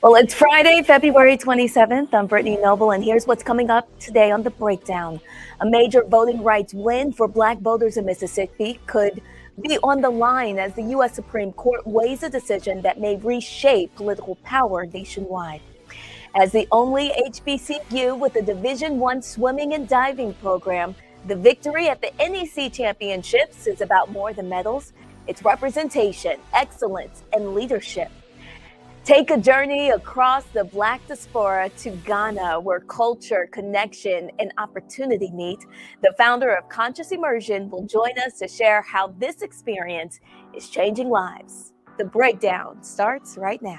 Well, it's Friday, February 27th. I'm Brittany Noble, and here's what's coming up today on The Breakdown. A major voting rights win for Black voters in Mississippi could be on the line as the U.S. Supreme Court weighs a decision that may reshape political power nationwide. As the only HBCU with a Division I swimming and diving program, the victory at the NEC Championships is about more than medals. It's representation, excellence, and leadership. Take a journey across the Black Diaspora to Ghana, where culture, connection, and opportunity meet. The founder of Conscious Immersion will join us to share how this experience is changing lives. The Breakdown starts right now.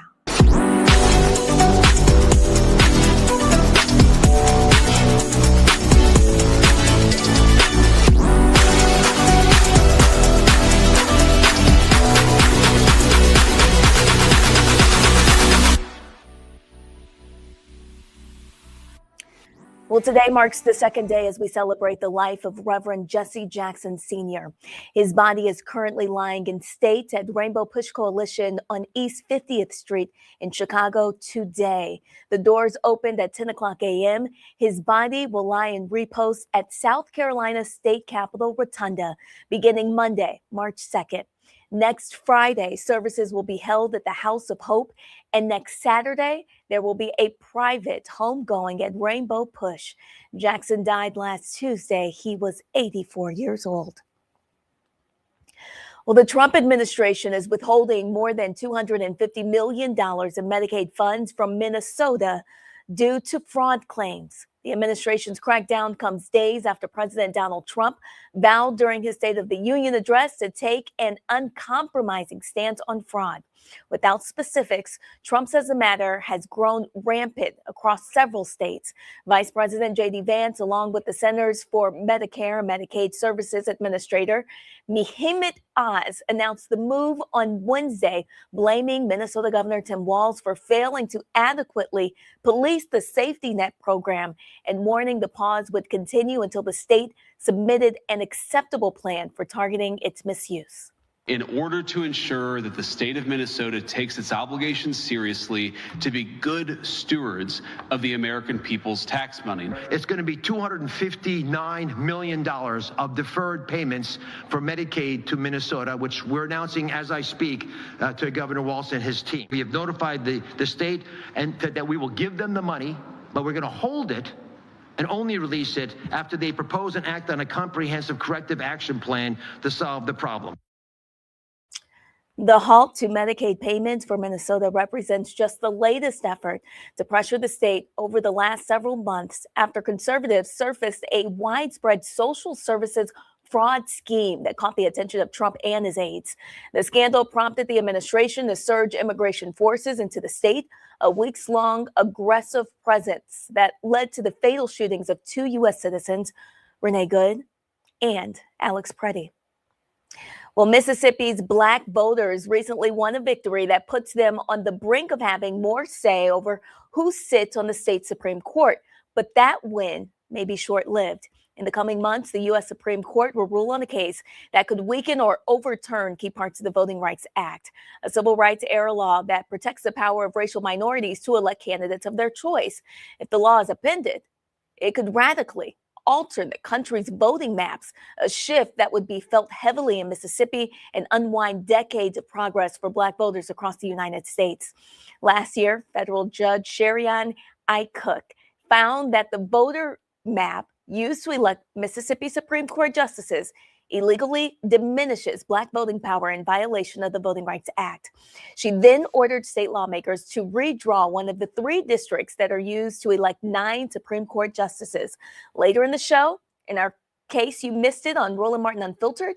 Well, today marks the second day as we celebrate the life of Reverend Jesse Jackson Sr. His body is currently lying in state at Rainbow Push Coalition on East 50th Street in Chicago today. The doors opened at 10 o'clock a.m. His body will lie in repose at South Carolina State Capitol Rotunda beginning Monday, March 2nd. Next Friday, services will be held at the House of Hope, and next Saturday, there will be a private homegoing at Rainbow Push. Jackson died last Tuesday. He was 84 years old. Well, the Trump administration is withholding more than $250 million in Medicaid funds from Minnesota due to fraud claims. The administration's crackdown comes days after President Donald Trump vowed during his State of the Union address to take an uncompromising stance on fraud. Without specifics, Trump says the matter has grown rampant across several states. Vice President J.D. Vance, along with the Centers for Medicare and Medicaid Services Administrator Mehmet Oz, announced the move on Wednesday, blaming Minnesota Governor Tim Walz for failing to adequately police the safety net program and warning the pause would continue until the state submitted an acceptable plan for targeting its misuse. In order to ensure that the state of Minnesota takes its obligations seriously to be good stewards of the American people's tax money. It's going to be $259 million of deferred payments for Medicaid to Minnesota, which we're announcing as I speak to Governor Walz and his team. We have notified the state and that we will give them the money, but we're going to hold it and only release it after they propose and act on a comprehensive corrective action plan to solve the problem. The halt to Medicaid payments for Minnesota represents just the latest effort to pressure the state over the last several months after conservatives surfaced a widespread social services fraud scheme that caught the attention of Trump and his aides. The scandal prompted the administration to surge immigration forces into the state, a weeks-long aggressive presence that led to the fatal shootings of two U.S. citizens, Renee Good and Alex Preddy. Well, Mississippi's Black voters recently won a victory that puts them on the brink of having more say over who sits on the state Supreme Court. But that win may be short-lived. In the coming months, the U.S. Supreme Court will rule on a case that could weaken or overturn key parts of the Voting Rights Act, a civil rights era law that protects the power of racial minorities to elect candidates of their choice. If the law is appended, it could radically alter the country's voting maps, a shift that would be felt heavily in Mississippi and unwind decades of progress for Black voters across the United States. Last year, federal judge Sherian Cook found that the voter map used to elect Mississippi Supreme Court justices illegally diminishes Black voting power in violation of the Voting Rights Act. She then ordered state lawmakers to redraw one of the three districts that are used to elect 9 Supreme Court justices. Later in the show, in our case You Missed It on Roland Martin Unfiltered,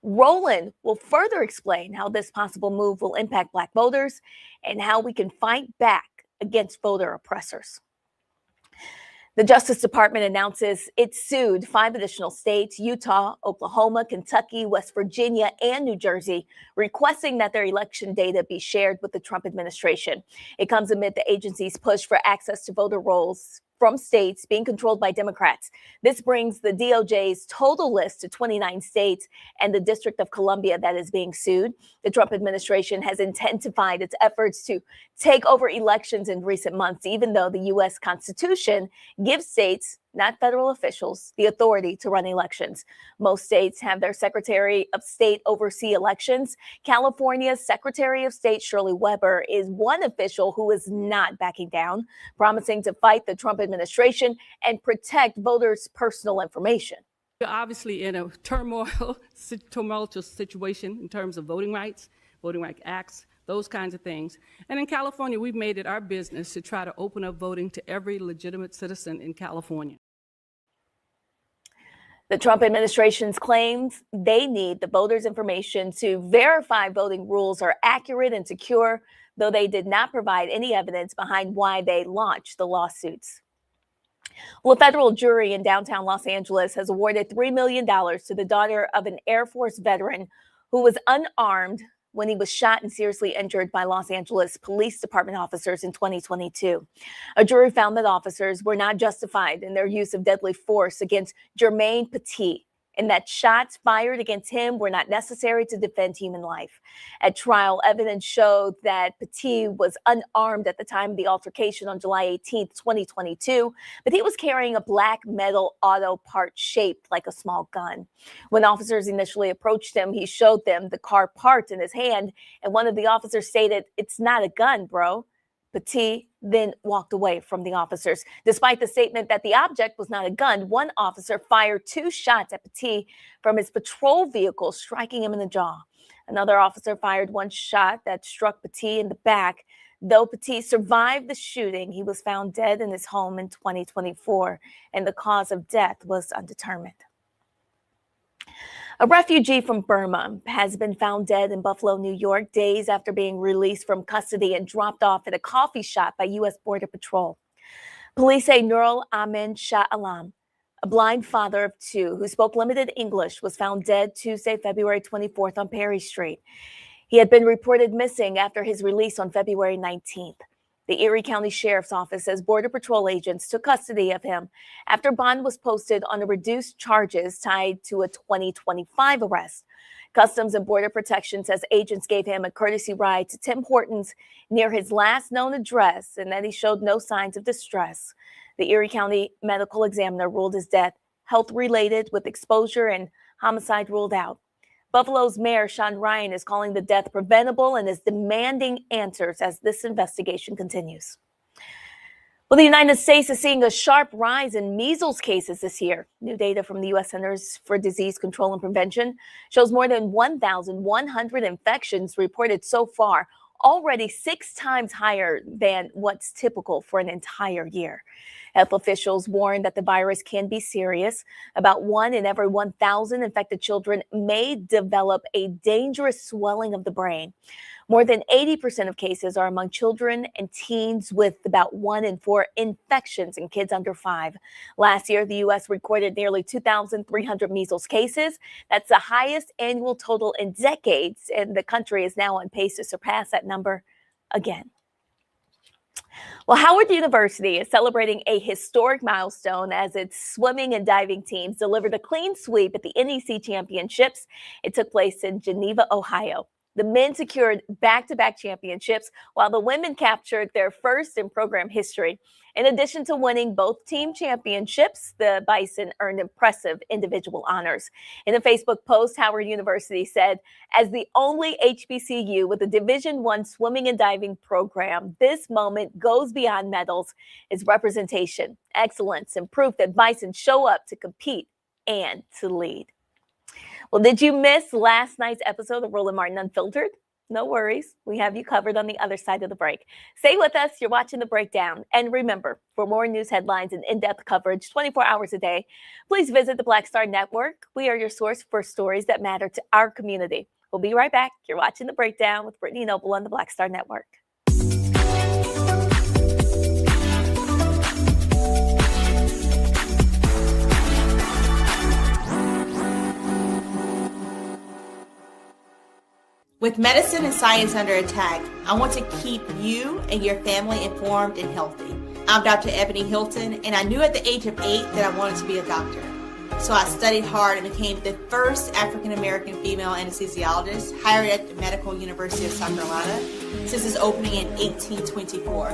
Roland will further explain how this possible move will impact Black voters and how we can fight back against voter oppressors. The Justice Department announces it sued 5 additional states, Utah, Oklahoma, Kentucky, West Virginia, and New Jersey, requesting that their election data be shared with the Trump administration. It comes amid the agency's push for access to voter rolls from states being controlled by Democrats. This brings the DOJ's total list to 29 states and the District of Columbia that is being sued. The Trump administration has intensified its efforts to take over elections in recent months, even though the U.S. Constitution gives states, not federal officials, the authority to run elections. Most states have their Secretary of State oversee elections. California's Secretary of State Shirley Weber is one official who is not backing down, promising to fight the Trump administration and protect voters' personal information. We're obviously in a tumultuous situation in terms of voting rights acts, those kinds of things. And in California, we've made it our business to try to open up voting to every legitimate citizen in California. The Trump administration's claims they need the voters' information to verify voting rules are accurate and secure, though they did not provide any evidence behind why they launched the lawsuits. Well, a federal jury in downtown Los Angeles has awarded $3 million to the daughter of an Air Force veteran who was unarmed when he was shot and seriously injured by Los Angeles Police Department officers in 2022. A jury found that officers were not justified in their use of deadly force against Jermaine Petit, and that shots fired against him were not necessary to defend human life. At trial, evidence showed that Petit was unarmed at the time of the altercation on July 18, 2022, but he was carrying a black metal auto part shaped like a small gun. When officers initially approached him, he showed them the car part in his hand, and one of the officers stated, "It's not a gun, bro." Petit then walked away from the officers. Despite the statement that the object was not a gun, one officer fired 2 shots at Petit from his patrol vehicle, striking him in the jaw. Another officer fired 1 shot that struck Petit in the back. Though Petit survived the shooting, he was found dead in his home in 2024, and the cause of death was undetermined. A refugee from Burma has been found dead in Buffalo, New York, days after being released from custody and dropped off at a coffee shop by U.S. Border Patrol. Police say Nurul Amin Shah Alam, a blind father of 2 who spoke limited English, was found dead Tuesday, February 24th on Perry Street. He had been reported missing after his release on February 19th. The Erie County Sheriff's Office says Border Patrol agents took custody of him after bond was posted on a reduced charges tied to a 2025 arrest. Customs and Border Protection says agents gave him a courtesy ride to Tim Hortons near his last known address and that he showed no signs of distress. The Erie County Medical Examiner ruled his death health-related with exposure and homicide ruled out. Buffalo's Mayor Sean Ryan is calling the death preventable and is demanding answers as this investigation continues. Well, the United States is seeing a sharp rise in measles cases this year. New data from the U.S. Centers for Disease Control and Prevention shows more than 1,100 infections reported so far, already 6 times higher than what's typical for an entire year. Health officials warn that the virus can be serious. About 1 in every 1,000 infected children may develop a dangerous swelling of the brain. More than 80% of cases are among children and teens, with about 1 in 4 infections in kids under 5. Last year, the U.S. recorded nearly 2,300 measles cases. That's the highest annual total in decades, and the country is now on pace to surpass that number again. Well, Howard University is celebrating a historic milestone as its swimming and diving teams delivered a clean sweep at the NEC Championships. It took place in Geneva, Ohio. The men secured back-to-back championships, while the women captured their first in program history. In addition to winning both team championships, the Bison earned impressive individual honors. In a Facebook post, Howard University said, "As the only HBCU with a Division I swimming and diving program, this moment goes beyond medals. It's representation, excellence, and proof that Bison show up to compete and to lead." Well, did you miss last night's episode of Roland Martin Unfiltered? No worries. We have you covered on the other side of the break. Stay with us. You're watching The Breakdown. And remember, for more news headlines and in-depth coverage 24 hours a day, please visit the Black Star Network. We are your source for stories that matter to our community. We'll be right back. You're watching The Breakdown with Brittany Noble on the Black Star Network. With medicine and science under attack, I want to keep you and your family informed and healthy. I'm Dr. Ebony Hilton, and I knew at the age of 8 that I wanted to be a doctor. So I studied hard and became the first African-American female anesthesiologist hired at the Medical University of South Carolina since its opening in 1824.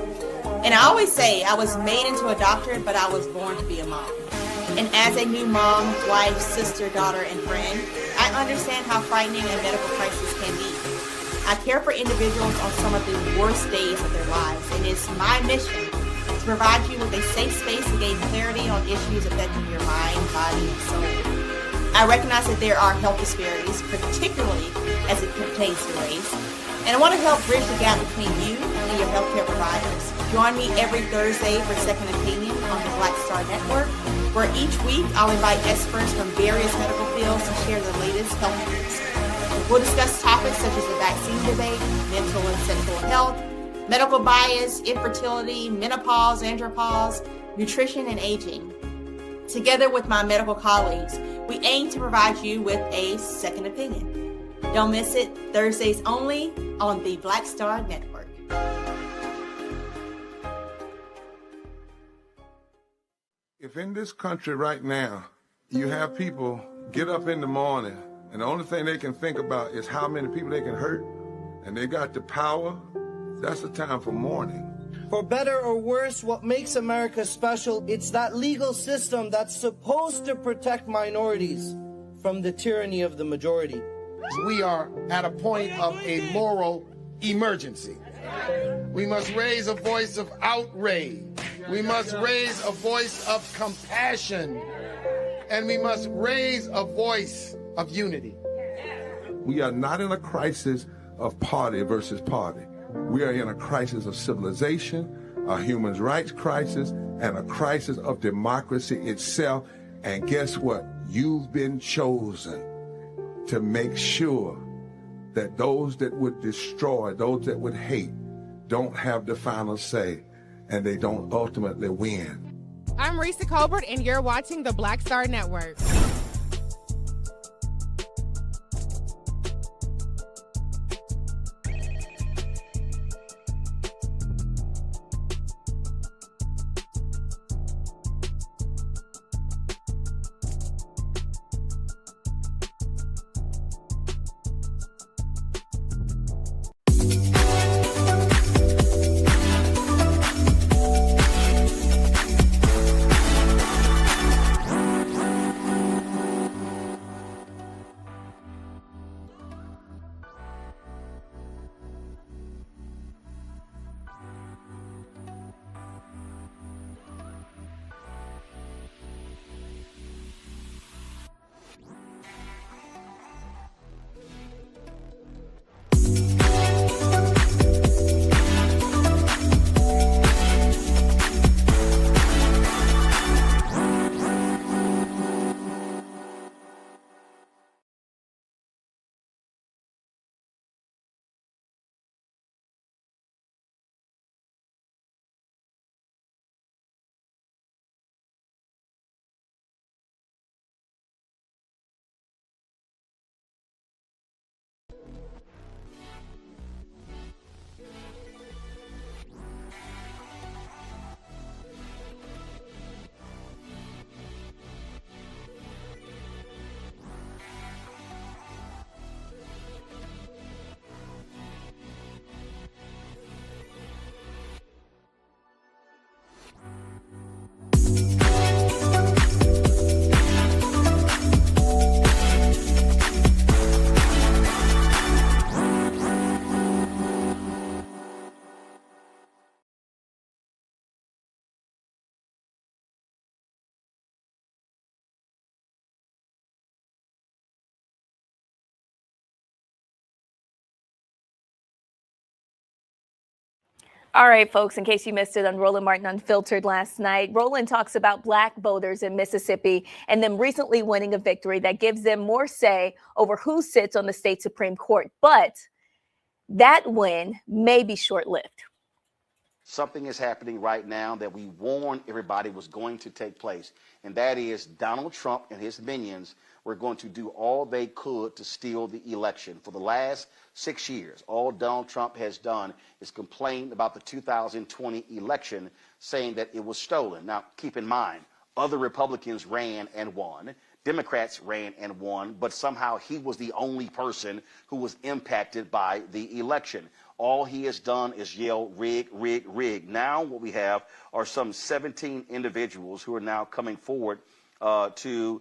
And I always say I was made into a doctor, but I was born to be a mom. And as a new mom, wife, sister, daughter, and friend, I understand how frightening a medical crisis can be. I care for individuals on some of the worst days of their lives, and it's my mission to provide you with a safe space to gain clarity on issues affecting your mind, body, and soul. I recognize that there are health disparities, particularly as it pertains to race, and I want to help bridge the gap between you and your healthcare providers. Join me every Thursday for Second Opinion on the Black Star Network, where each week I'll invite experts from various medical fields to share the latest health news. We'll discuss topics such as the vaccine debate, mental and sexual health, medical bias, infertility, menopause, andropause, nutrition, and aging. Together with my medical colleagues, we aim to provide you with a second opinion. Don't miss it, Thursdays only on the Black Star Network. If in this country right now, you have people get up in the morning and the only thing they can think about is how many people they can hurt, and they got the power, that's the time for mourning. For better or worse, what makes America special, it's that legal system that's supposed to protect minorities from the tyranny of the majority. We are at a point of a moral emergency. We must raise a voice of outrage. We must raise a voice of compassion. And we must raise a voice of unity. We are not in a crisis of party versus party. We are in a crisis of civilization, a human rights crisis, and a crisis of democracy itself. And guess what? You've been chosen to make sure that those that would destroy, those that would hate, don't have the final say, and they don't ultimately win. I'm Risa Colbert, and you're watching the Black Star Network. All right, folks, in case you missed it on Roland Martin Unfiltered last night, Roland talks about Black voters in Mississippi and them recently winning a victory that gives them more say over who sits on the state Supreme Court. But that win may be short-lived. Something is happening right now that we warned everybody was going to take place, and that is Donald Trump and his minions were going to do all they could to steal the election. For the last 6 years, all Donald Trump has done is complain about the 2020 election, saying that it was stolen. Now, keep in mind, other Republicans ran and won. Democrats ran and won, but somehow he was the only person who was impacted by the election. All he has done is yell, rig, rig, rig. Now what we have are some 17 individuals who are now coming forward to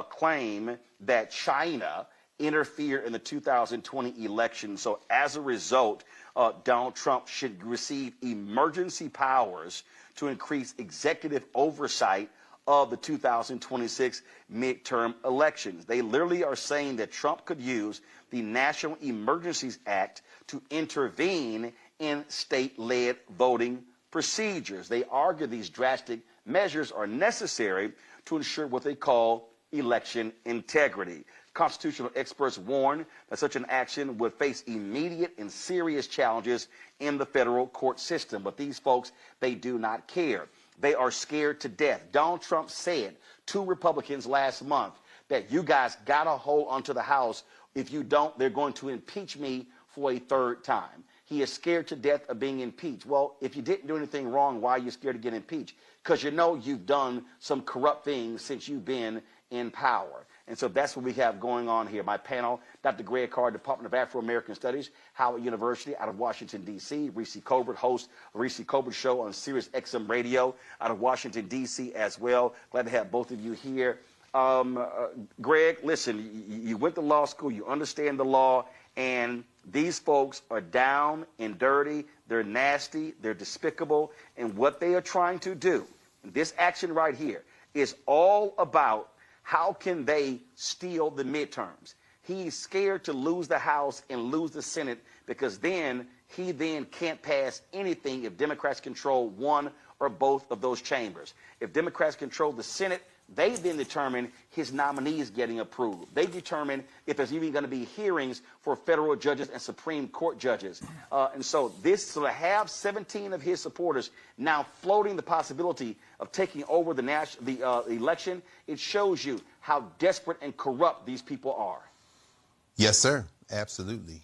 claim that China interfered in the 2020 election. So as a result, Donald Trump should receive emergency powers to increase executive oversight of the 2026 midterm elections. They literally are saying that Trump could use the National Emergencies Act to intervene in state-led voting procedures. They argue these drastic measures are necessary to ensure what they call election integrity. Constitutional experts warn that such an action would face immediate and serious challenges in the federal court system. But these folks, they do not care. They are scared to death. Donald Trump said to Republicans last month that you guys got to hold onto the House. If you don't, they're going to impeach me for a third time. He is scared to death of being impeached. Well, if you didn't do anything wrong, why are you scared to get impeached? Because you know you've done some corrupt things since you've been in power. And so that's what we have going on here. My panel, Dr. Greg Carr, Department of Afro-American Studies, Howard University out of Washington, D.C. Reese Colbert, host of the Reese Colbert Show on Sirius XM Radio out of Washington, D.C. as well. Glad to have both of you here. Greg, listen, you went to law school, you understand the law, and these folks are down and dirty. They're nasty. They're despicable. And what they are trying to do, this action right here, is all about how can they steal the midterms. He's scared to lose the House and lose the Senate because then he can't pass anything if Democrats control one or both of those chambers. If Democrats control the Senate, they then determine his nominees getting approved. They determine if there's even going to be hearings for federal judges and Supreme Court judges. And so to have 17 of his supporters now floating the possibility of taking over the election, it shows you how desperate and corrupt these people are. Yes, sir. Absolutely.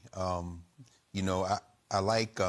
You know, I like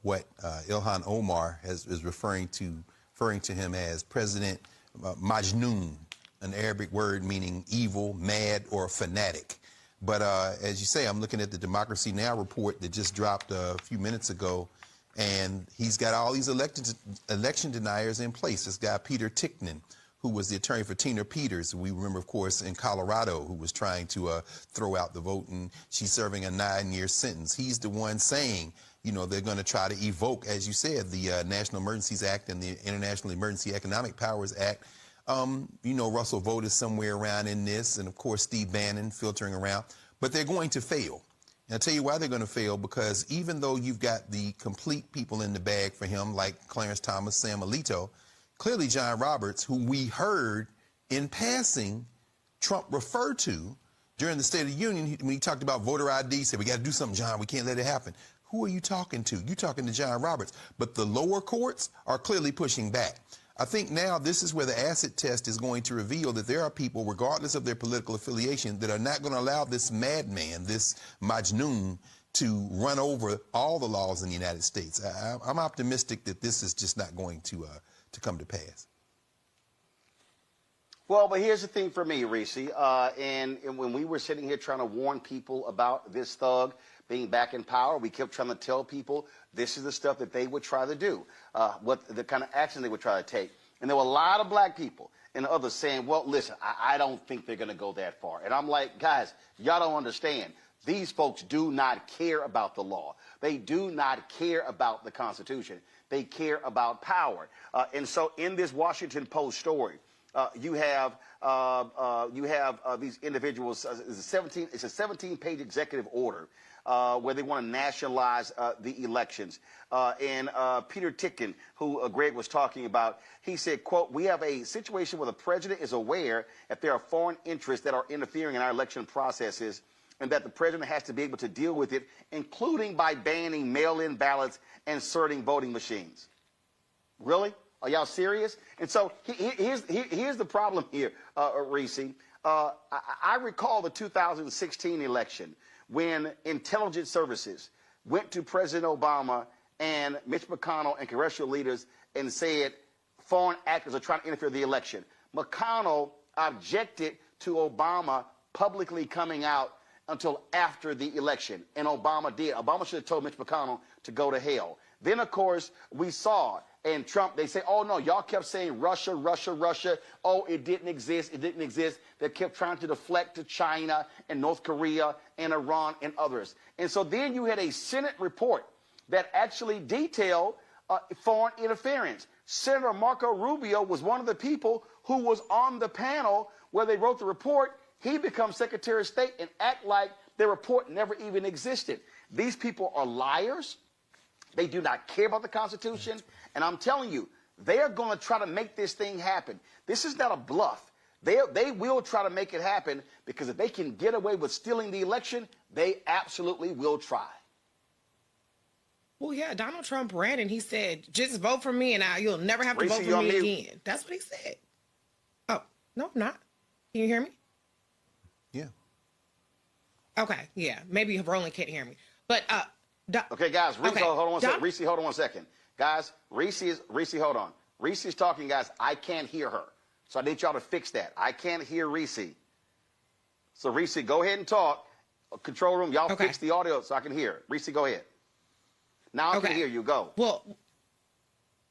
what Ilhan Omar is referring to him as President Majnoon, an Arabic word meaning evil, mad, or fanatic. But as you say, I'm looking at the Democracy Now! Report that just dropped a few minutes ago, and he's got all these election deniers in place. This guy, Peter Ticknen, who was the attorney for Tina Peters, we remember, of course, in Colorado, who was trying to throw out the vote, and she's serving a 9-year sentence. He's the one saying, you know, they're going to try to evoke, as you said, the National Emergencies Act and the International Emergency Economic Powers Act. You know, Russell Vought is somewhere around in this, and of course, Steve Bannon filtering around. But they're going to fail. And I'll tell you why they're going to fail, because even though you've got the complete people in the bag for him, like Clarence Thomas, Sam Alito, clearly John Roberts, who we heard in passing Trump refer to during the State of the Union, when he talked about voter ID, he said, we got to do something, John, we can't let it happen. Who are you talking to? You're talking to John Roberts. But the lower courts are clearly pushing back. I think now this is where the acid test is going to reveal that there are people, regardless of their political affiliation, that are not going to allow this madman, this Majnoon, to run over all the laws in the United States. I'm optimistic that this is just not going to come to pass. Well, but here's the thing for me, Reese, and when we were sitting here trying to warn people about this thug being back in power, we kept trying to tell people this is the stuff that they would try to do, what the kind of action they would try to take. And there were a lot of black people and others saying, well, listen, I don't think they're going to go that far. And I'm like, guys, y'all don't understand. These folks do not care about the law. They do not care about the Constitution. They care about power. And so in this Washington Post story, you have these individuals. It's a 17-page executive order where they want to nationalize the elections. And Peter Ticknen, who Greg was talking about, he said, quote, we have a situation where the president is aware that there are foreign interests that are interfering in our election processes, and that the president has to be able to deal with it, including by banning mail-in ballots and inserting voting machines. Really? Are y'all serious? And so here's the problem here, Reese. I recall the 2016 election when intelligence services went to President Obama and Mitch McConnell and congressional leaders and said foreign actors are trying to interfere in the election. McConnell objected to Obama publicly coming out until after the election, and Obama did. Obama should have told Mitch McConnell to go to hell. Then, of course, we saw, and Trump, they say, oh, no, y'all kept saying Russia, Russia, Russia. Oh, it didn't exist. It didn't exist. They kept trying to deflect to China and North Korea and Iran and others. And so then you had a Senate report that actually detailed foreign interference. Senator Marco Rubio was one of the people who was on the panel where they wrote the report. He becomes Secretary of State and act like the report never even existed. These people are liars. They do not care about the Constitution. And I'm telling you, they are going to try to make this thing happen. This is not a bluff. They will try to make it happen, because if they can get away with stealing the election, they absolutely will try. Well, yeah, Donald Trump ran and he said, just vote for me and you'll never have to vote for me again. That's what he said. Oh, no, I'm not. Can you hear me? Yeah. Okay, yeah. Maybe Roland can't hear me. But, okay, guys, Reese, okay. hold on one second. Reese, hold on one second. Guys, Reese, hold on. Reese is talking, guys. I can't hear her. So I need y'all to fix that. I can't hear Reese. So, Reese, go ahead and talk. Control room, y'all fix the audio so I can hear. Reese, go ahead. Now I can hear you. Go. Well,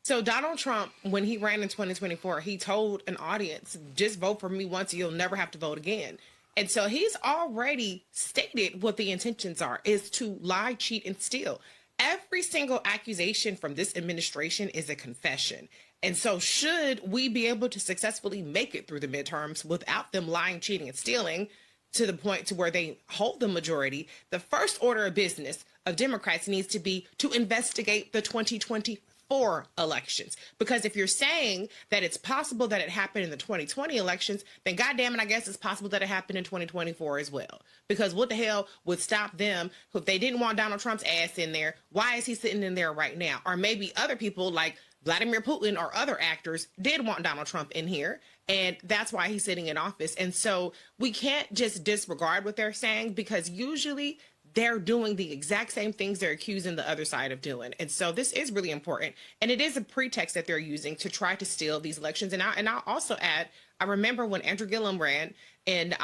so Donald Trump, when he ran in 2024, he told an audience, just vote for me once, you'll never have to vote again. And so he's already stated what the intentions are, is to lie, cheat, and steal. Every single accusation from this administration is a confession. And so should we be able to successfully make it through the midterms without them lying, cheating, and stealing to the point to where they hold the majority, the first order of business of Democrats needs to be to investigate the 2024 elections. Because if you're saying that it's possible that it happened in the 2020 elections, then goddamn it, I guess it's possible that it happened in 2024 as well. Because what the hell would stop them if they didn't want Donald Trump's ass in there? Why is he sitting in there right now? Or maybe other people like Vladimir Putin or other actors did want Donald Trump in here, and that's why he's sitting in office. And so we can't just disregard what they're saying, because usually they're doing the exact same things they're accusing the other side of doing. And so this is really important. And it is a pretext that they're using to try to steal these elections. And I'll also add, I remember when Andrew Gillum ran in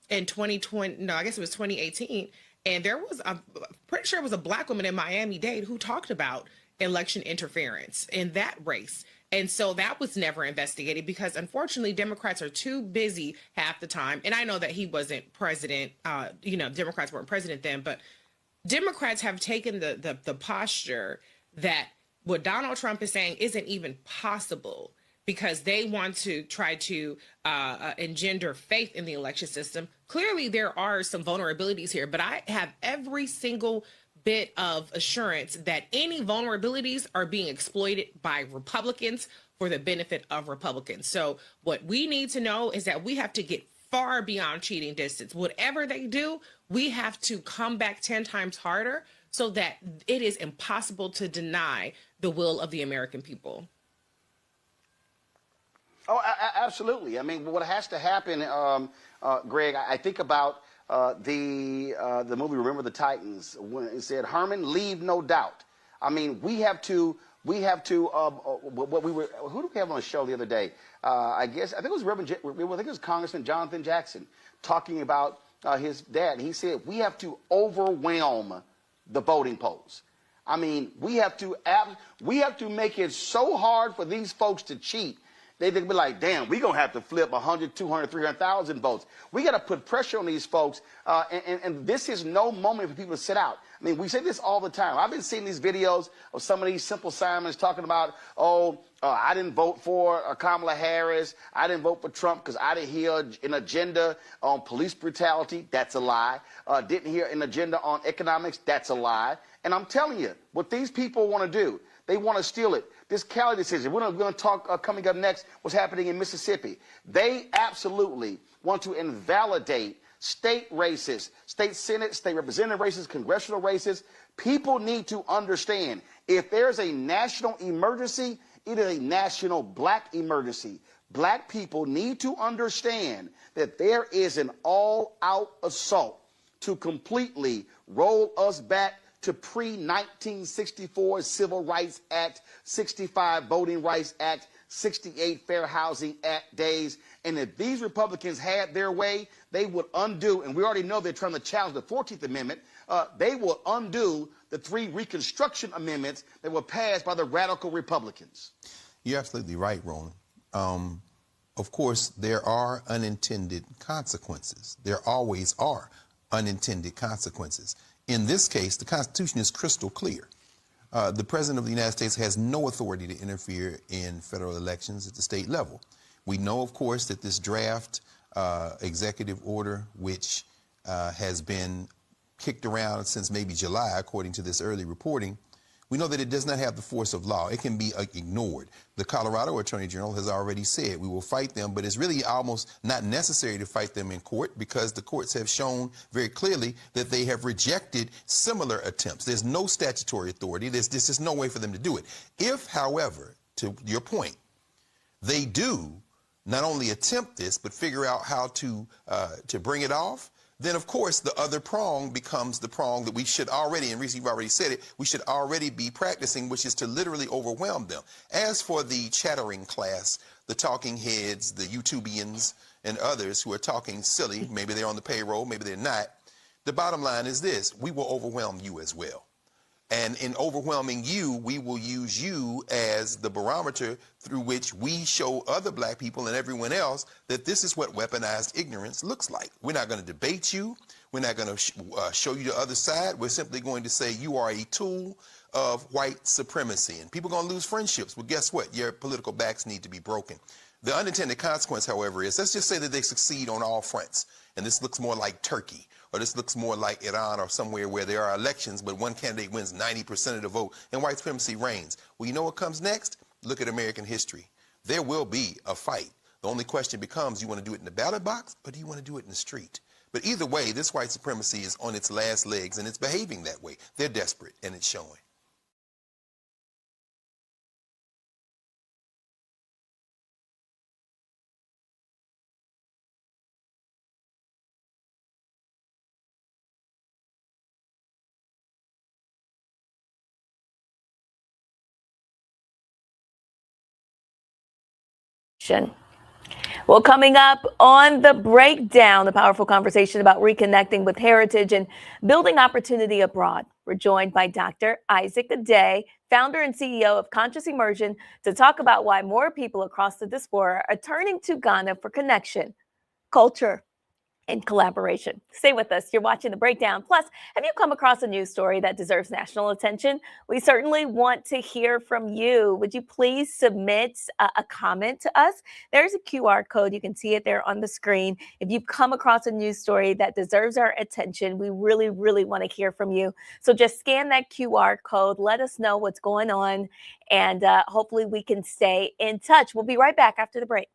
2020, no, I guess it was 2018. And there was, I'm pretty sure it was a black woman in Miami-Dade who talked about election interference in that race. And so that was never investigated, because unfortunately Democrats are too busy half the time. And I know that he wasn't president, Democrats weren't president then, but Democrats have taken the posture that what Donald Trump is saying isn't even possible, because they want to try to engender faith in the election system. Clearly there are some vulnerabilities here, but I have every single bit of assurance that any vulnerabilities are being exploited by Republicans for the benefit of Republicans. So what we need to know is that we have to get far beyond cheating distance. Whatever they do, we have to come back 10 times harder so that it is impossible to deny the will of the American people. Oh, absolutely. I mean, what has to happen, Greg, I think about the movie Remember the Titans, when it said, Herman, leave no doubt. I mean, we have to what we were, who did we have on the show the other day? I think it was Congressman Jonathan Jackson talking about his dad. And he said, we have to overwhelm the voting polls. I mean, we have to make it so hard for these folks to cheat. They'd be like, damn, we're going to have to flip 100, 200, 300,000 votes. We got to put pressure on these folks. And this is no moment for people to sit out. I mean, we say this all the time. I've been seeing these videos of some of these Simple Simons talking about, I didn't vote for Kamala Harris. I didn't vote for Trump because I didn't hear an agenda on police brutality. That's a lie. Didn't hear an agenda on economics. That's a lie. And I'm telling you, what these people want to do, they want to steal it. This Cali decision, we're going to talk coming up next what's happening in Mississippi. They absolutely want to invalidate state races, state Senate, state representative races, congressional races. People need to understand, if there's a national emergency, it is a national black emergency. Black people need to understand that there is an all-out assault to completely roll us back to pre-1964 Civil Rights Act, 65 Voting Rights Act, 68 Fair Housing Act days. And if these Republicans had their way, they would undo, and we already know they're trying to challenge the 14th Amendment, they will undo the 3 Reconstruction Amendments that were passed by the radical Republicans. You're absolutely right, Roland. Of course, there are unintended consequences. There always are unintended consequences. In this case, the Constitution is crystal clear. The President of the United States has no authority to interfere in federal elections at the state level. We know, of course, that this draft executive order, which has been kicked around since maybe July, according to this early reporting, we know that it does not have the force of law. It can be ignored. The Colorado Attorney General has already said we will fight them, but it's really almost not necessary to fight them in court because the courts have shown very clearly that they have rejected similar attempts. There's no statutory authority. There's just no way for them to do it. If, however, to your point, they do not only attempt this, but figure out how to bring it off, then of course the other prong becomes the prong that we should already, and Reese, you've already said it, we should already be practicing, which is to literally overwhelm them. As for the chattering class, the talking heads, the YouTubians, and others who are talking silly, maybe they're on the payroll, maybe they're not, the bottom line is this: we will overwhelm you as well. And in overwhelming you, we will use you as the barometer through which we show other black people and everyone else that this is what weaponized ignorance looks like. We're not going to debate you. We're not going to show you the other side. We're simply going to say you are a tool of white supremacy. And people are going to lose friendships. Well, guess what? Your political backs need to be broken. The unintended consequence, however, is let's just say that they succeed on all fronts. And this looks more like Turkey, or this looks more like Iran or somewhere where there are elections, but one candidate wins 90% of the vote and white supremacy reigns. Well, you know what comes next? Look at American history. There will be a fight. The only question becomes, you want to do it in the ballot box or do you want to do it in the street? But either way, this white supremacy is on its last legs and it's behaving that way. They're desperate and it's showing. Well, coming up on The Breakdown, the powerful conversation about reconnecting with heritage and building opportunity abroad. We're joined by Dr. Isaac Aday, founder and CEO of Conscious Immersion, to talk about why more people across the diaspora are turning to Ghana for connection, culture, and collaboration. Stay with us. You're watching The Breakdown. Plus, have you come across a news story that deserves national attention? We certainly want to hear from you. Would you please submit a comment to us? There's a QR code. You can see it there on the screen. If you've come across a news story that deserves our attention, we really, really want to hear from you. So just scan that QR code. Let us know what's going on, and hopefully we can stay in touch. We'll be right back after the break.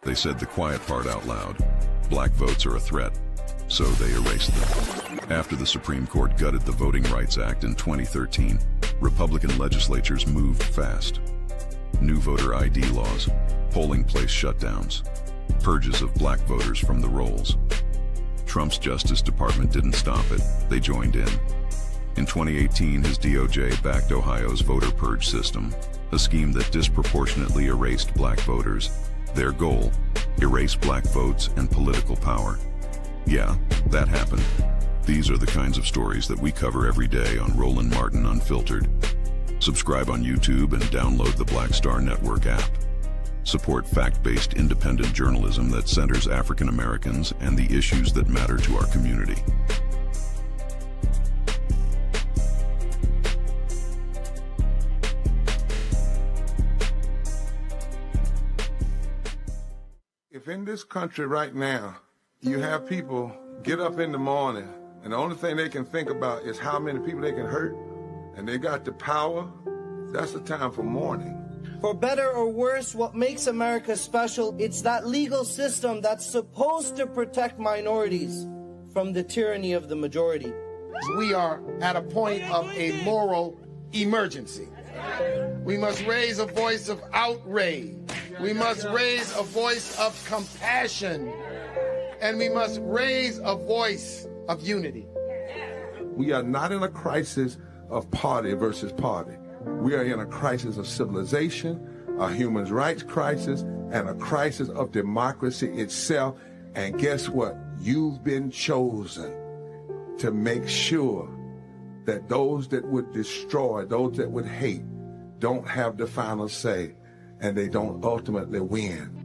They said the quiet part out loud. Black votes are a threat, so they erased them. After the Supreme Court gutted the Voting Rights Act in 2013, Republican legislatures moved fast. New voter ID laws, polling place shutdowns, purges of black voters from the rolls. Trump's Justice Department didn't stop it, they joined in. In 2018, his DOJ backed Ohio's voter purge system, a scheme that disproportionately erased black voters. Their goal, erase black votes and political power. Yeah, that happened. These are the kinds of stories that we cover every day on Roland Martin Unfiltered. Subscribe on YouTube and download the Black Star Network app. Support fact-based independent journalism that centers African Americans and the issues that matter to our community. If in this country right now, you have people get up in the morning and the only thing they can think about is how many people they can hurt, and they got the power, that's the time for mourning. For better or worse, what makes America special, it's that legal system that's supposed to protect minorities from the tyranny of the majority. We are at a point of a moral emergency. We must raise a voice of outrage. We must raise a voice of compassion. And we must raise a voice of unity. We are not in a crisis of party versus party. We are in a crisis of civilization, a human rights crisis, and a crisis of democracy itself. And guess what? You've been chosen to make sure that those that would destroy, those that would hate, don't have the final say, and they don't ultimately win.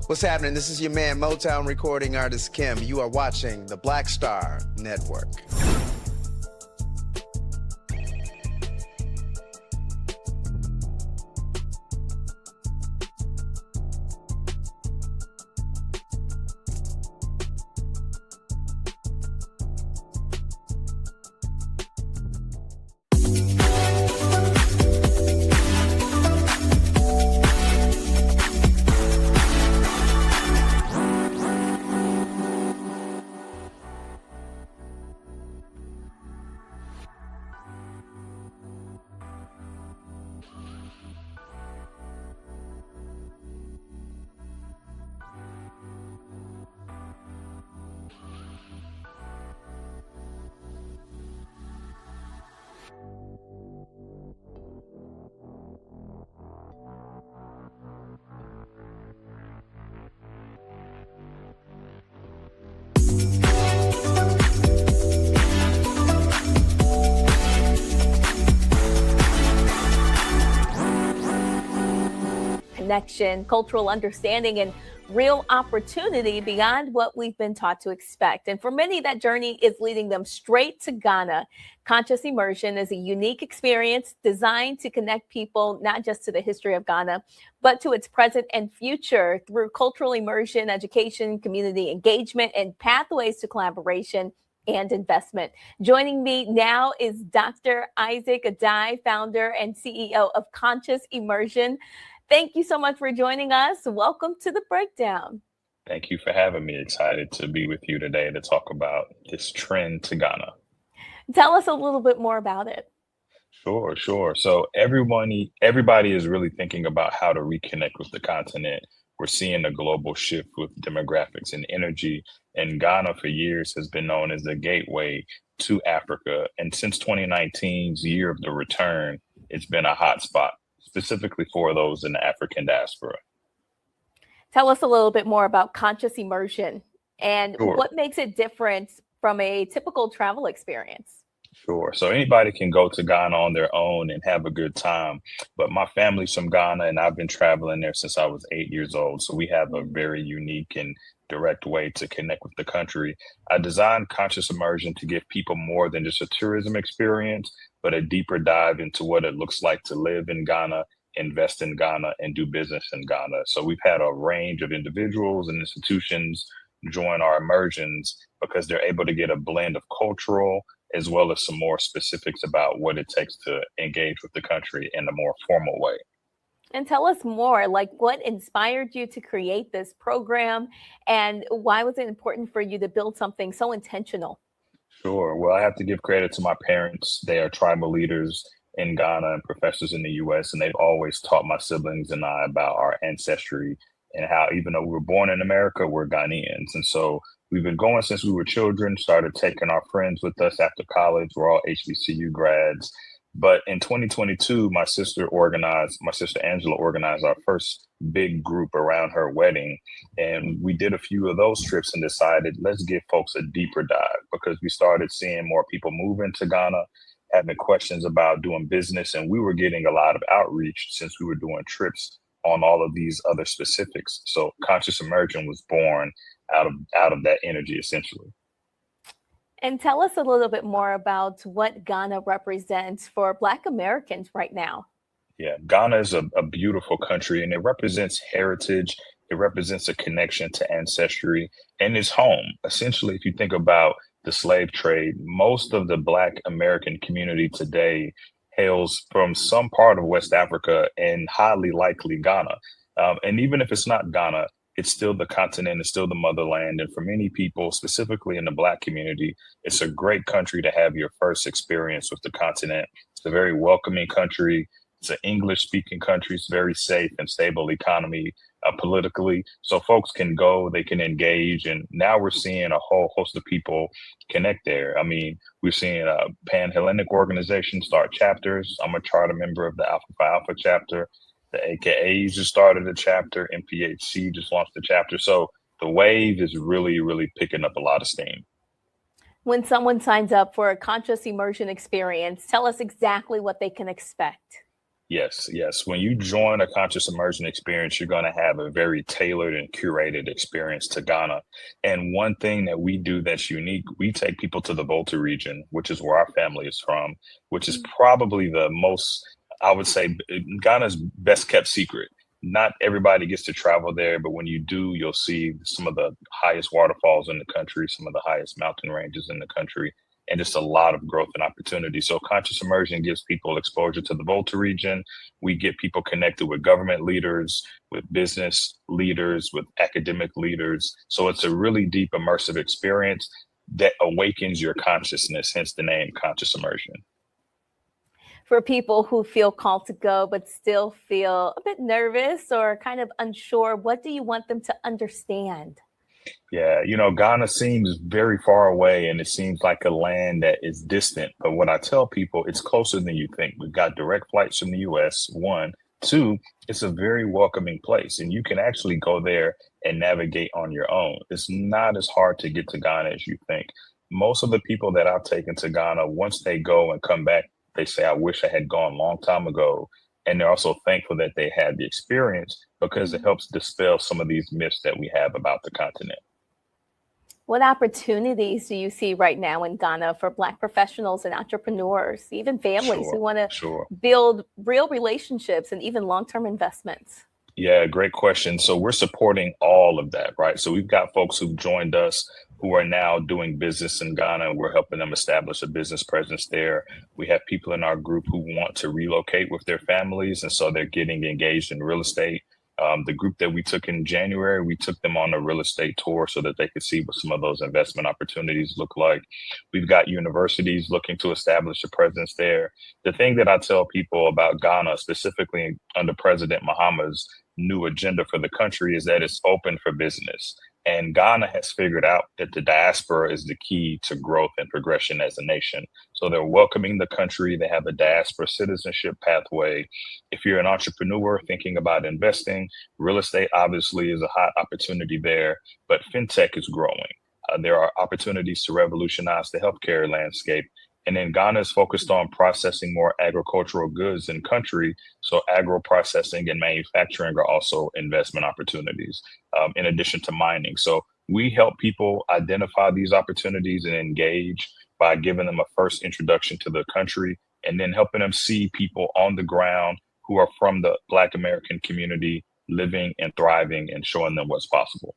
What's happening? This is your man, Motown recording artist Kim. You are watching the Black Star Network. Connection, cultural understanding, and real opportunity beyond what we've been taught to expect. And for many, that journey is leading them straight to Ghana. Conscious Immersion is a unique experience designed to connect people not just to the history of Ghana, but to its present and future through cultural immersion, education, community engagement, and pathways to collaboration and investment. Joining me now is Dr. Isaac Adai, founder and CEO of Conscious Immersion. Thank you so much for joining us. Welcome to the breakdown. Thank you for having me. Excited to be with you today to talk about this trend to Ghana. Tell us a little bit more about it. Sure. So everybody is really thinking about how to reconnect with the continent. We're seeing a global shift with demographics and energy, and Ghana for years has been known as the gateway to Africa. And since 2019's year of the return, it's been a hot spot, specifically for those in the African diaspora. Tell us a little bit more about Conscious Immersion and Sure. what makes it different from a typical travel experience. Sure. So anybody can go to Ghana on their own and have a good time. But my family's from Ghana, and I've been traveling there since I was 8 years old. So we have a very unique and direct way to connect with the country. I designed Conscious Immersion to give people more than just a tourism experience, but a deeper dive into what it looks like to live in Ghana, invest in Ghana, and do business in Ghana. So we've had a range of individuals and institutions join our immersions because they're able to get a blend of cultural as well as some more specifics about what it takes to engage with the country in a more formal way. And tell us more, like what inspired you to create this program and why was it important for you to build something so intentional? Sure. Well, I have to give credit to my parents. They are tribal leaders in Ghana and professors in the US, and they've always taught my siblings and I about our ancestry and how even though we were born in America, we're Ghanaians. And so we've been going since we were children, started taking our friends with us after college. We're all HBCU grads. But in 2022, my sister Angela organized our first big group around her wedding. And we did a few of those trips and decided, let's give folks a deeper dive because we started seeing more people move into Ghana, having questions about doing business. And we were getting a lot of outreach since we were doing trips on all of these other specifics. So Conscious Immersion was born out of that energy, essentially. And tell us a little bit more about what Ghana represents for Black Americans right now. Yeah, Ghana is a beautiful country, and it represents heritage. It represents a connection to ancestry and its home. Essentially, if you think about the slave trade, most of the Black American community today hails from some part of West Africa and highly likely Ghana. And even if it's not Ghana, it's still the continent, it's still the motherland. And for many people, specifically in the Black community, it's a great country to have your first experience with the continent. It's a very welcoming country. It's an English-speaking country. It's very safe and stable economy politically. So folks can go, they can engage. And now we're seeing a whole host of people connect there. I mean, we're seeing Pan-Hellenic organizations start chapters. I'm a charter member of the Alpha Phi Alpha chapter. The AKAs just started a chapter. MPHC just launched a chapter. So the wave is really, really picking up a lot of steam. When someone signs up for a Conscious Immersion experience, tell us exactly what they can expect. Yes. When you join a Conscious Immersion experience, you're going to have a very tailored and curated experience to Ghana. And one thing that we do that's unique, we take people to the Volta region, which is where our family is from, which is probably the most, I would say, Ghana's best kept secret. Not everybody gets to travel there, but when you do, you'll see some of the highest waterfalls in the country, some of the highest mountain ranges in the country, and just a lot of growth and opportunity. So Conscious Immersion gives people exposure to the Volta region. We get people connected with government leaders, with business leaders, with academic leaders. So it's a really deep, immersive experience that awakens your consciousness, hence the name Conscious Immersion. For people who feel called to go, but still feel a bit nervous or kind of unsure, what do you want them to understand? Yeah, Ghana seems very far away and it seems like a land that is distant. But what I tell people, it's closer than you think. We've got direct flights from the US, one. Two, it's a very welcoming place and you can actually go there and navigate on your own. It's not as hard to get to Ghana as you think. Most of the people that I've taken to Ghana, once they go and come back, they say, I wish I had gone a long time ago. And they're also thankful that they had the experience because it helps dispel some of these myths that we have about the continent. What opportunities do you see right now in Ghana for Black professionals and entrepreneurs, even families who want to build real relationships and even long-term investments? Yeah, great question. So we're supporting all of that, right? So we've got folks who've joined us who are now doing business in Ghana, and we're helping them establish a business presence there. We have people in our group who want to relocate with their families, and so they're getting engaged in real estate. The group that we took in January, we took them on a real estate tour so that they could see what some of those investment opportunities look like. We've got universities looking to establish a presence there. The thing that I tell people about Ghana, specifically under President Mahama's new agenda for the country, is that it's open for business. And Ghana has figured out that the diaspora is the key to growth and progression as a nation. So they're welcoming the country. They have a diaspora citizenship pathway. If you're an entrepreneur thinking about investing, real estate obviously is a hot opportunity there, but fintech is growing. There are opportunities to revolutionize the healthcare landscape. And then Ghana is focused on processing more agricultural goods in country. So agro-processing and manufacturing are also investment opportunities, in addition to mining. So we help people identify these opportunities and engage by giving them a first introduction to the country and then helping them see people on the ground who are from the Black American community living and thriving and showing them what's possible.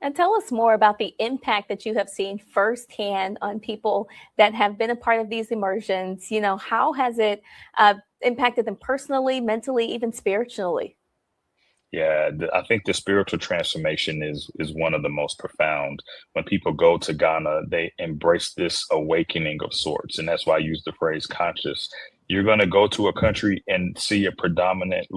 And tell us more about the impact that you have seen firsthand on people that have been a part of these immersions. How has it impacted them personally, mentally, even spiritually? Yeah, I think the spiritual transformation is one of the most profound. When people go to Ghana, they embrace this awakening of sorts. And that's why I use the phrase conscious. You're going to go to a country and see a predominant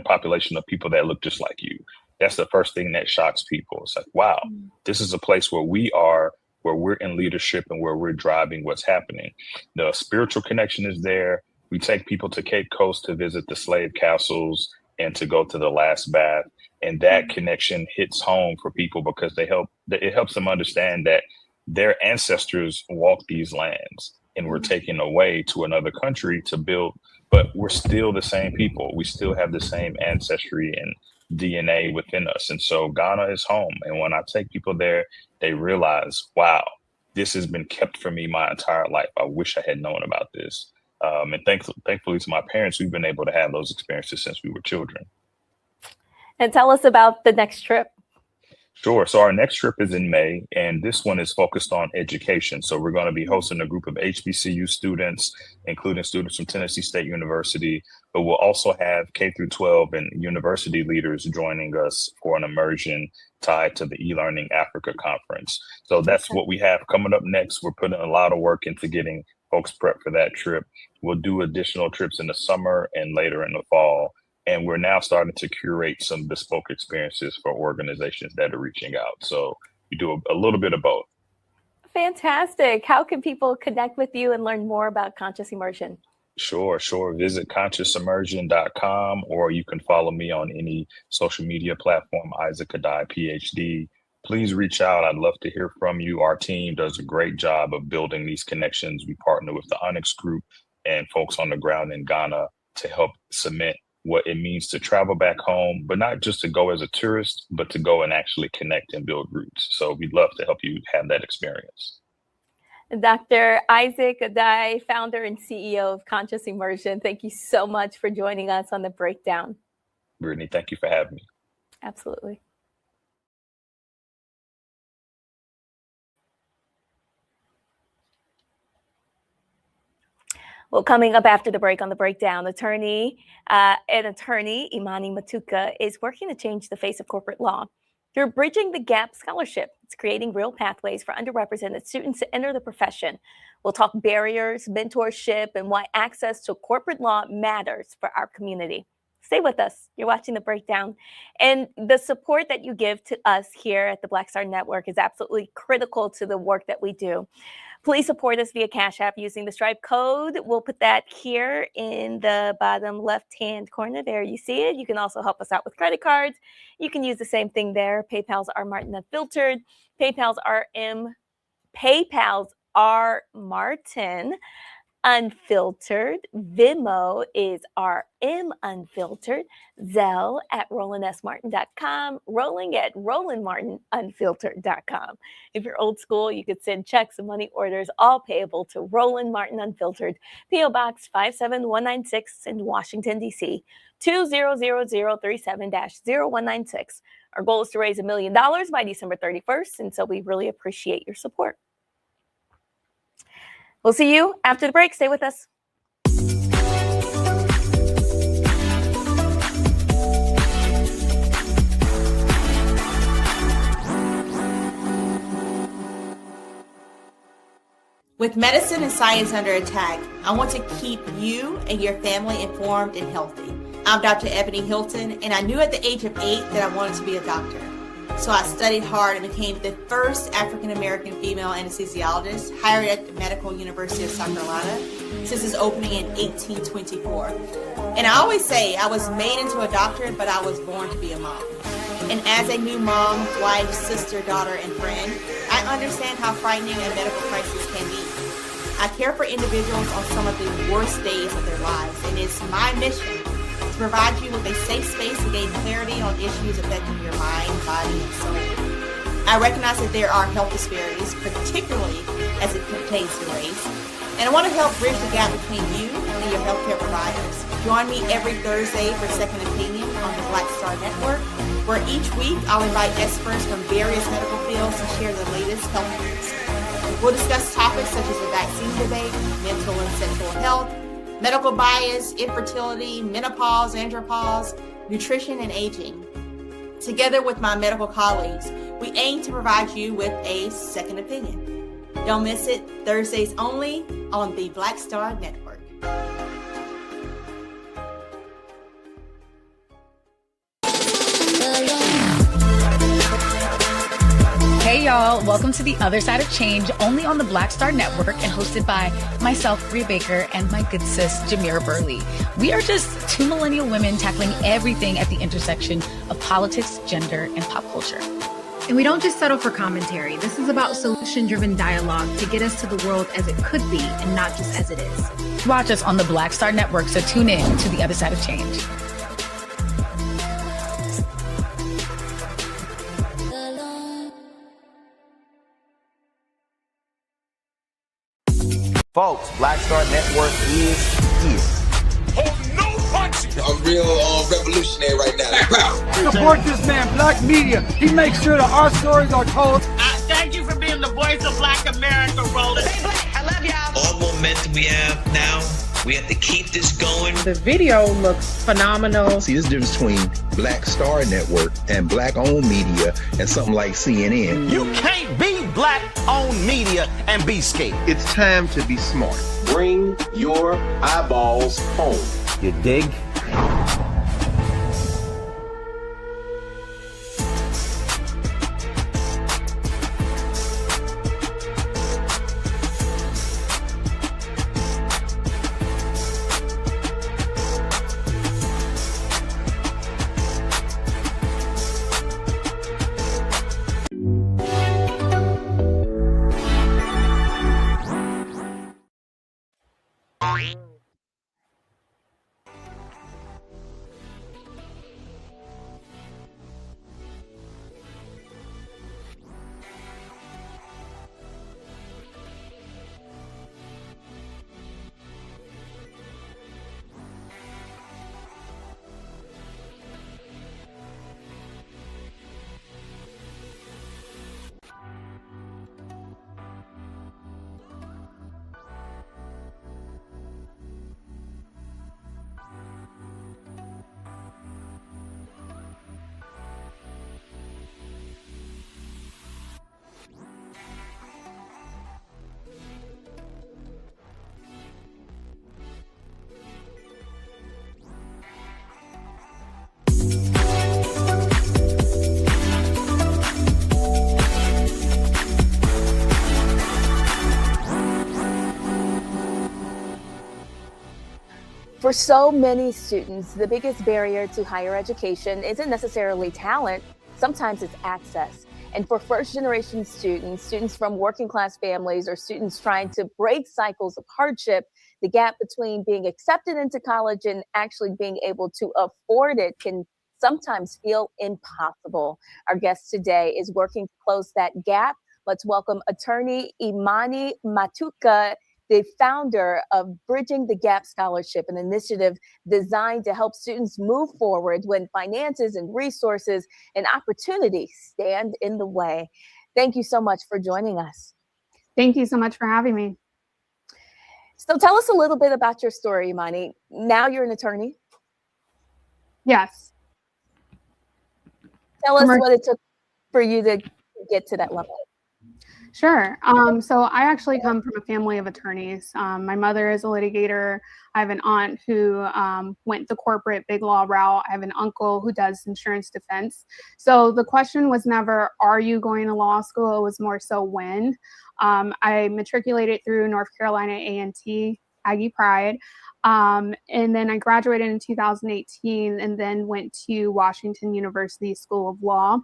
population of people that look just like you. That's the first thing that shocks people. It's like, wow, this is a place where we are, where we're in leadership and where we're driving what's happening. The spiritual connection is there. We take people to Cape Coast to visit the slave castles and to go to the last bath. And that connection hits home for people because it helps them understand that their ancestors walked these lands and were taken away to another country to build, but we're still the same people. We still have the same ancestry and DNA within us. And so Ghana is home. And when I take people there, they realize, wow, this has been kept from me my entire life. I wish I had known about this. And thankfully to my parents, we've been able to have those experiences since we were children. And tell us about the next trip. Sure. So our next trip is in May, and this one is focused on education. So we're going to be hosting a group of HBCU students, including students from Tennessee State University, but we'll also have K through 12 and university leaders joining us for an immersion tied to the eLearning Africa Conference. So that's what we have coming up next. We're putting a lot of work into getting folks prepped for that trip. We'll do additional trips in the summer and later in the fall. And we're now starting to curate some bespoke experiences for organizations that are reaching out. So we do a little bit of both. Fantastic. How can people connect with you and learn more about Conscious Immersion? Sure. Visit consciousimmersion.com, or you can follow me on any social media platform, Isaac Adai, PhD. Please reach out. I'd love to hear from you. Our team does a great job of building these connections. We partner with the Onyx Group and folks on the ground in Ghana to help cement what it means to travel back home, but not just to go as a tourist, but to go and actually connect and build roots. So we'd love to help you have that experience. Dr. Isaac Adai, founder and CEO of Conscious Immersion, thank you so much for joining us on The Breakdown. Brittany, thank you for having me. Absolutely. Well, coming up after the break on The Breakdown, attorney Imani Matuka is working to change the face of corporate law through Bridging the Gap Scholarship. It's creating real pathways for underrepresented students to enter the profession. We'll talk barriers, mentorship, and why access to corporate law matters for our community. Stay with us. You're watching The Breakdown. And the support that you give to us here at the Black Star Network is absolutely critical to the work that we do. Please support us via Cash App using the Stripe code. We'll put that here in the bottom left-hand corner. There you see it. You can also help us out with credit cards. You can use the same thing there. PayPal's R Martin Unfiltered. PayPal's R Martin Unfiltered. Venmo is RM Unfiltered. Zelle at RolandSMartin.com. Rolling at RolandMartinUnfiltered.com. If you're old school, you could send checks and money orders, all payable to Roland Martin Unfiltered, P.O. Box 57196 in Washington, D.C. 20037-0196. Our goal is to raise $1 million by December 31st, and so we really appreciate your support. We'll see you after the break. Stay with us. With medicine and science under attack, I want to keep you and your family informed and healthy. I'm Dr. Ebony Hilton, and I knew at the age of 8 that I wanted to be a doctor. So I studied hard and became the first African-American female anesthesiologist hired at the Medical University of South Carolina since its opening in 1824. And I always say I was made into a doctor, but I was born to be a mom. And as a new mom, wife, sister, daughter, and friend, I understand how frightening a medical crisis can be. I care for individuals on some of the worst days of their lives, and it's my mission to provide you with a safe space to gain clarity on issues affecting your mind, body, and soul. I recognize that there are health disparities, particularly as it pertains to race, and I want to help bridge the gap between you and your healthcare providers. Join me every Thursday for Second Opinion on the Black Star Network, where each week I'll invite experts from various medical fields to share the latest health news. We'll discuss topics such as the vaccine debate, mental and sexual health, medical bias, infertility, menopause, andropause, nutrition, and aging. Together with my medical colleagues, we aim to provide you with a second opinion. Don't miss it, Thursdays only on the Black Star Network. Hey y'all, welcome to The Other Side of Change, only on the Black Star Network and hosted by myself, Rhea Baker, and my good sis, Jamira Burley. We are just two millennial women tackling everything at the intersection of politics, gender, and pop culture. And we don't just settle for commentary. This is about solution-driven dialogue to get us to the world as it could be and not just as it is. Watch us on the Black Star Network, so tune in to The Other Side of Change. Folks, Black Star Network is here. Hold no punches. I'm real revolutionary right now. Support this man, Black media. He makes sure that our stories are told. Thank you for being the voice of Black America, Roland. Stay Black. I love y'all. All momentum we have now, we have to keep this going. The video looks phenomenal. See, there's a difference between Black Star Network and Black-owned media and something like CNN. You can't be Black-owned media and be scared. It's time to be smart. Bring your eyeballs home. You dig? For so many students, the biggest barrier to higher education isn't necessarily talent, sometimes it's access. And for first-generation students, students from working-class families, or students trying to break cycles of hardship, the gap between being accepted into college and actually being able to afford it can sometimes feel impossible. Our guest today is working to close that gap. Let's welcome attorney Imani Matuka, the founder of Bridging the Gap Scholarship, an initiative designed to help students move forward when finances and resources and opportunities stand in the way. Thank you so much for joining us. Thank you so much for having me. So tell us a little bit about your story, Imani. Now you're an attorney. Yes. Tell us what it took for you to get to that level. Sure. So I actually come from a family of attorneys. My mother is a litigator. I have an aunt who went the corporate big law route. I have an uncle who does insurance defense. So the question was never, are you going to law school? It was more so when. I matriculated through North Carolina A&T, Aggie Pride. And then I graduated in 2018 and then went to Washington University School of Law.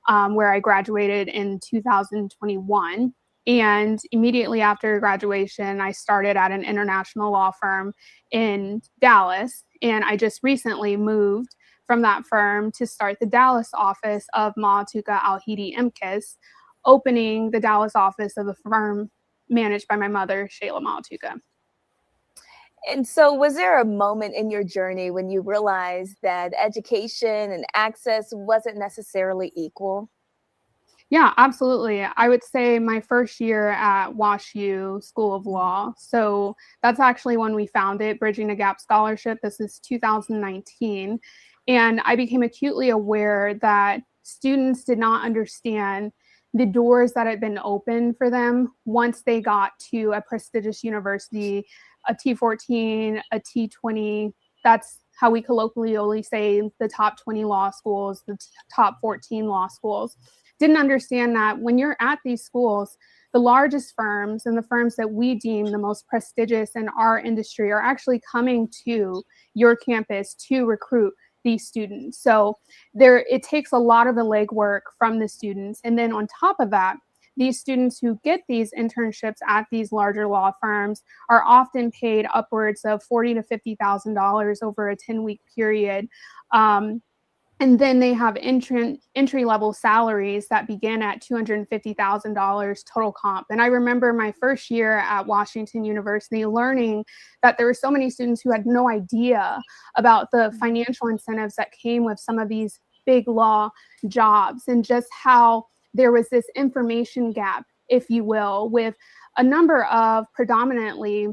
Where I graduated in 2021. And immediately after graduation, I started at an international law firm in Dallas. And I just recently moved from that firm to start the Dallas office of Ma'atuka Al-Hidi Imkis, opening the Dallas office of a firm managed by my mother, Shayla Ma'atuka. And so was there a moment in your journey when you realized that education and access wasn't necessarily equal? Yeah, absolutely. I would say my first year at WashU School of Law. So that's actually when we founded Bridging the Gap Scholarship. This is 2019. And I became acutely aware that students did not understand the doors that had been opened for them once they got to a prestigious university, a T14, a T20. That's how we colloquially say the top 20 law schools, the top 14 law schools. Didn't understand that when you're at these schools, the largest firms and the firms that we deem the most prestigious in our industry are actually coming to your campus to recruit these students. So it takes a lot of the legwork from the students. And then on top of that, these students who get these internships at these larger law firms are often paid upwards of $40,000 to $50,000 over a 10-week period. And then they have entry-level salaries that begin at $250,000 total comp. And I remember my first year at Washington University learning that there were so many students who had no idea about the financial incentives that came with some of these big law jobs, and just how there was this information gap, if you will, with a number of predominantly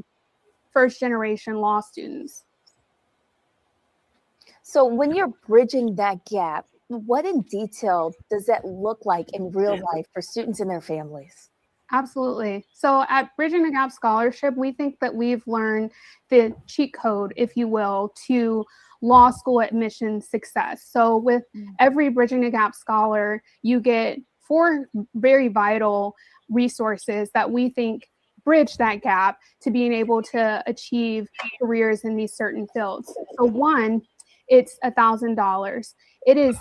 first-generation law students. So when you're bridging that gap, what in detail does that look like in real life for students and their families? Absolutely. So at Bridging the Gap Scholarship, we think that we've learned the cheat code, if you will, to law school admission success. So with every Bridging the Gap Scholar, you get 4 very vital resources that we think bridge that gap to being able to achieve careers in these certain fields. So one, it's $1,000. It is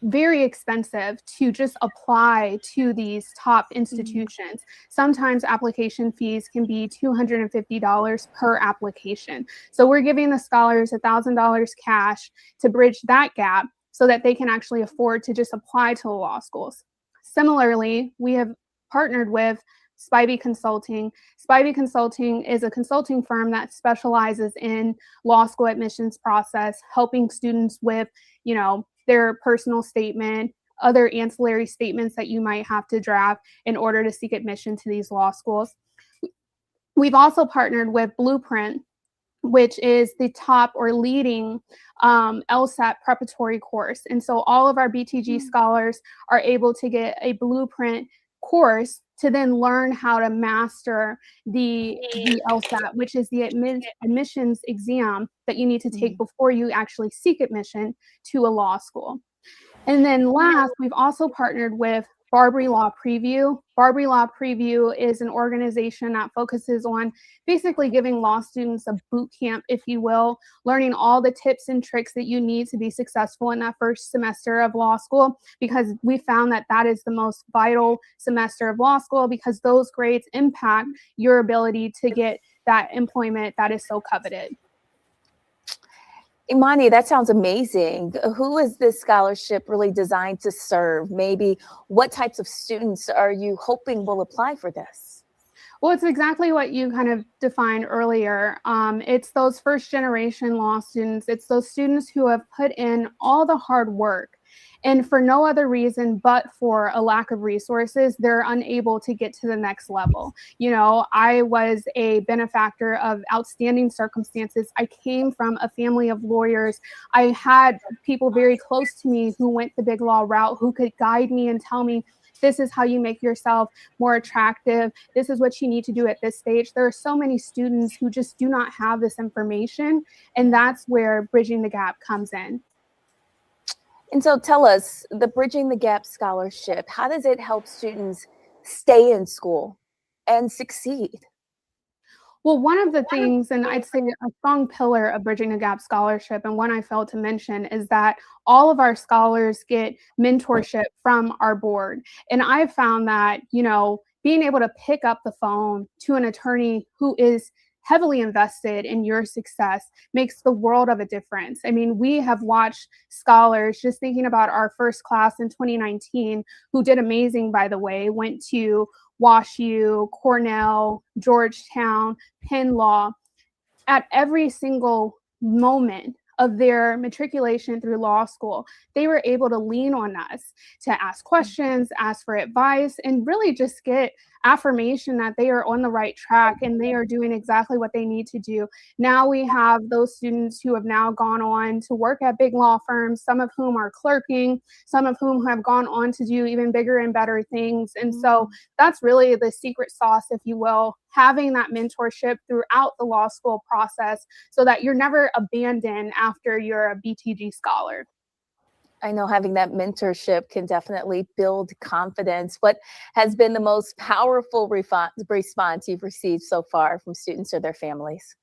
very expensive to just apply to these top institutions. Sometimes application fees can be $250 per application. So we're giving the scholars $1,000 cash to bridge that gap so that they can actually afford to just apply to law schools. Similarly, we have partnered with Spivey Consulting. Spivey Consulting is a consulting firm that specializes in law school admissions process, helping students with, their personal statement, other ancillary statements that you might have to draft in order to seek admission to these law schools. We've also partnered with Blueprint, which is the top or leading LSAT preparatory course. And so all of our BTG scholars are able to get a Blueprint course to then learn how to master the LSAT, which is the admissions exam that you need to take before you actually seek admission to a law school. And then last, we've also partnered with Barbary Law Preview. Barbary Law Preview is an organization that focuses on basically giving law students a boot camp, if you will, learning all the tips and tricks that you need to be successful in that first semester of law school, because we found that that is the most vital semester of law school, because those grades impact your ability to get that employment that is so coveted. Imani, that sounds amazing. Who is this scholarship really designed to serve? Maybe what types of students are you hoping will apply for this? Well, it's exactly what you kind of defined earlier. It's those first generation law students. It's those students who have put in all the hard work, and for no other reason but for a lack of resources, they're unable to get to the next level. I was a benefactor of outstanding circumstances. I came from a family of lawyers. I had people very close to me who went the big law route, who could guide me and tell me, this is how you make yourself more attractive. This is what you need to do at this stage. There are so many students who just do not have this information, and that's where Bridging the Gap comes in. And so tell us, the Bridging the Gap Scholarship, how does it help students stay in school and succeed? Well, one of the things, and I'd say a strong pillar of Bridging the Gap Scholarship, and one I failed to mention, is that all of our scholars get mentorship from our board. And I've found that, being able to pick up the phone to an attorney who is heavily invested in your success makes the world of a difference. I mean, we have watched scholars, just thinking about our first class in 2019, who did amazing, by the way, went to WashU, Cornell, Georgetown, Penn Law. At every single moment of their matriculation through law school, they were able to lean on us to ask questions, ask for advice, and really just get affirmation that they are on the right track and they are doing exactly what they need to do. Now we have those students who have now gone on to work at big law firms, some of whom are clerking, some of whom have gone on to do even bigger and better things. And so that's really the secret sauce, if you will, having that mentorship throughout the law school process so that you're never abandoned after you're a BTG scholar. I know having that mentorship can definitely build confidence. What has been the most powerful response you've received so far from students or their families?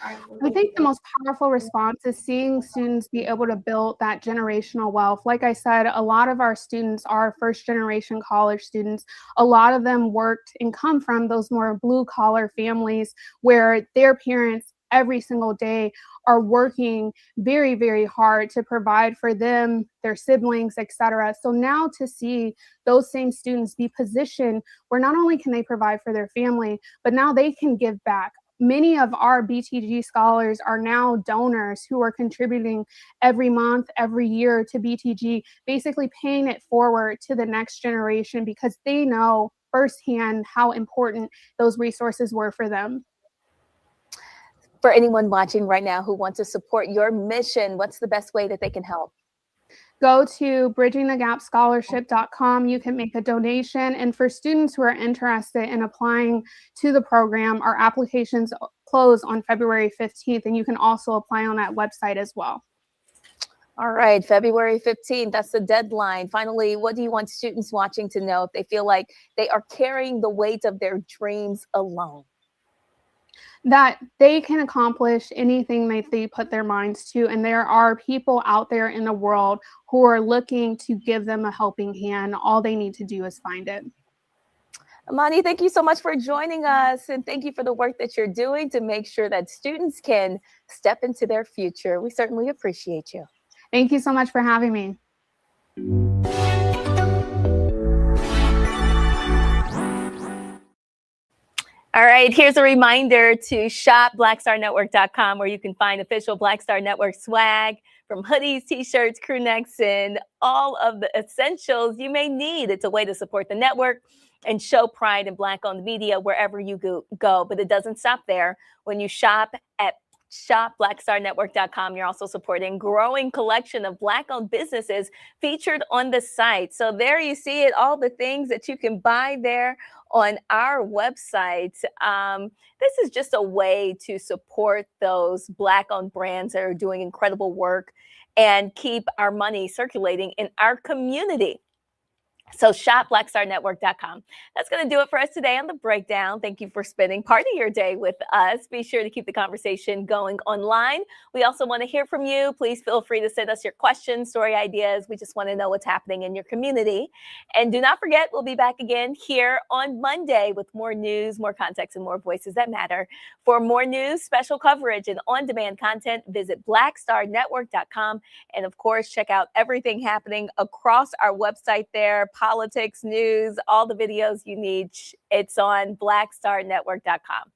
I think the most powerful response is seeing students be able to build that generational wealth. Like I said, a lot of our students are first generation college students. A lot of them worked and come from those more blue collar families where their parents every single day are working very, very hard to provide for them, their siblings, etc. So now to see those same students be positioned where not only can they provide for their family, but now they can give back many of our BTG scholars are now donors who are contributing every month, every year to BTG, basically paying it forward to the next generation because they know firsthand how important those resources were for them. For anyone watching right now who wants to support your mission, what's the best way that they can help? Go to bridgingthegapscholarship.com. You can make a donation. And for students who are interested in applying to the program, our applications close on February 15th, and you can also apply on that website as well. All right, February 15th, that's the deadline. Finally, what do you want students watching to know if they feel like they are carrying the weight of their dreams alone? That they can accomplish anything that they put their minds to. And there are people out there in the world who are looking to give them a helping hand. All they need to do is find it. Amani, thank you so much for joining us. And thank you for the work that you're doing to make sure that students can step into their future. We certainly appreciate you. Thank you so much for having me. All right, here's a reminder to shop blackstarnetwork.com, where you can find official Black Star Network swag from hoodies, t-shirts, crew necks, and all of the essentials you may need. It's a way to support the network and show pride in Black-owned media wherever you go. But it doesn't stop there. When you shop at shopblackstarnetwork.com, you're also supporting a growing collection of Black-owned businesses featured on the site. So there you see it, all the things that you can buy there on our website. This is just a way to support those Black-owned brands that are doing incredible work and keep our money circulating in our community. So shop blackstarnetwork.com. That's going to do it for us today on The Breakdown. Thank you for spending part of your day with us. Be sure to keep the conversation going online. We also want to hear from you. Please feel free to send us your questions, story ideas. We just want to know what's happening in your community. And do not forget, we'll be back again here on Monday with more news, more context, and more voices that matter. For more news, special coverage, and on-demand content, visit blackstarnetwork.com. And of course, check out everything happening across our website there. Politics, news, all the videos you need. It's on blackstarnetwork.com.